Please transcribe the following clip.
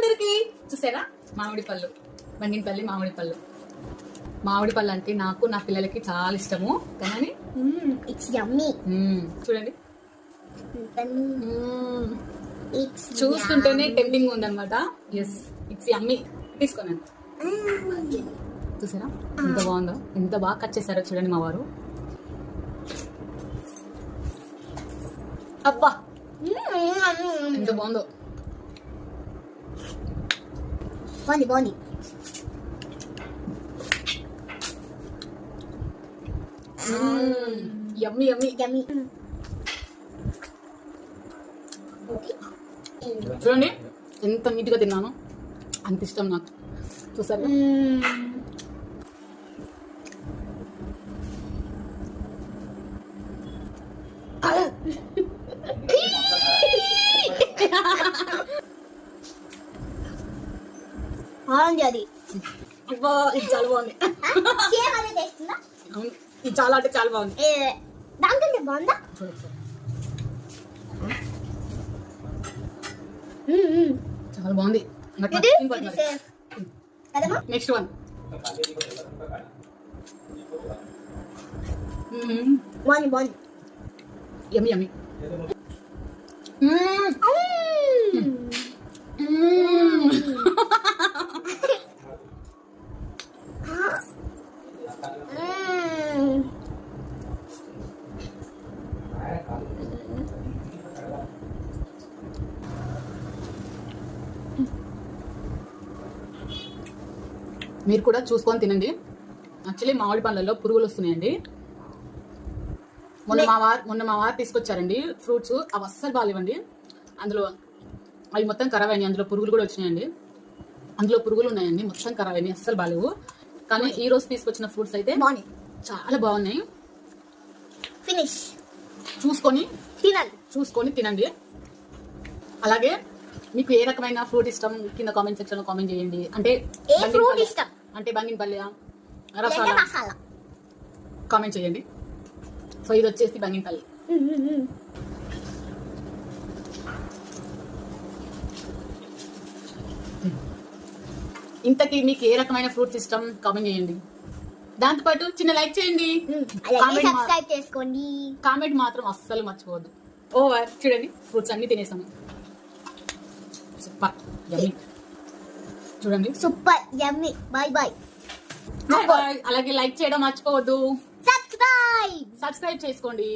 అందరికి. చూసారా మామిడి పళ్ళు, బంగినపల్లి మామిడి పళ్ళు. మామిడి పళ్ళు అంటే నాకు నా పిల్లలకి చాలా ఇష్టము. కానీ ఇట్స్ యమ్మీ. చూడండి, చూస్తుంటేనే టెంప్టింగ్ ఉందన్నమాట. ఎస్, ఇట్స్ యమ్మీ. తీసుకున్నాను. చూసారా ఎంత బాగుందో, ఎంత బాగా కట్ చేశారో చూడండి మా వారు. అబ్బా ఎంత బాగుందో. బాగుంది. యమ్మీ యమ్మీ. చూడండి ఎంత నీట్గా తిన్నాను, అంత ఇష్టం నాకు. చూసారు అది. అబ్బా ఇది చాలా బాగుంది. అవును, ఇది చాలా అంటే చాలా బాగుంది. దానికంటే బాగుందా? చాలా బాగుంది. Next one. బాగుంది. యమ్మీ యమ్మీ. మీరు కూడా చూసుకొని తినండి. యాక్చువల్లీ మామిడి పండ్లలో పురుగులు వస్తున్నాయండి. మొన్న మా వారు తీసుకొచ్చారండి ఫ్రూట్స్. అవి అస్సలు బాగాలేవండి. అందులో అవి మొత్తం ఖరాబ్ అయినాయి. అందులో పురుగులు కూడా వచ్చినాయండి. అందులో పురుగులు ఉన్నాయండి, మొత్తం ఖరాబ్ అయినాయి, అస్సలు బాగాలేవు. కానీ ఈ రోజు తీసుకొచ్చిన ఫ్రూట్స్ అయితే చాలా బాగున్నాయి. ఫినిష్. చూసుకొని తినండి. అలాగే మీకు ఏ రకమైన ఫ్రూట్ ఇష్టం కింద కామెంట్ సెక్షన్ లో కామెంట్ చేయండి. అంటే బంగినపల్లి, రసాలా కామెంట్ చేయండి. సో ఇది వచ్చేసి బంగినపల్లి. ఇంతకీ మీకు ఏ రకమైన ఫ్రూట్స్ ఇష్టం కామెంట్ చేయండి. దాంతోపాటు చిన్న లైక్ చేయండి, సబ్స్క్రైబ్ చేసుకోండి. కామెంట్ మాత్రం అస్సలు మర్చిపోవద్దు. ఓవర్. చూడండి ఫ్రూట్స్ అన్ని తినేసాము. Super yummy. చూడండి సూపర్ యమ్మీ. బాయ్. అలాగే లైక్ చేయడం మర్చిపోవద్దు. సబ్స్క్రైబ్ చేసుకోండి.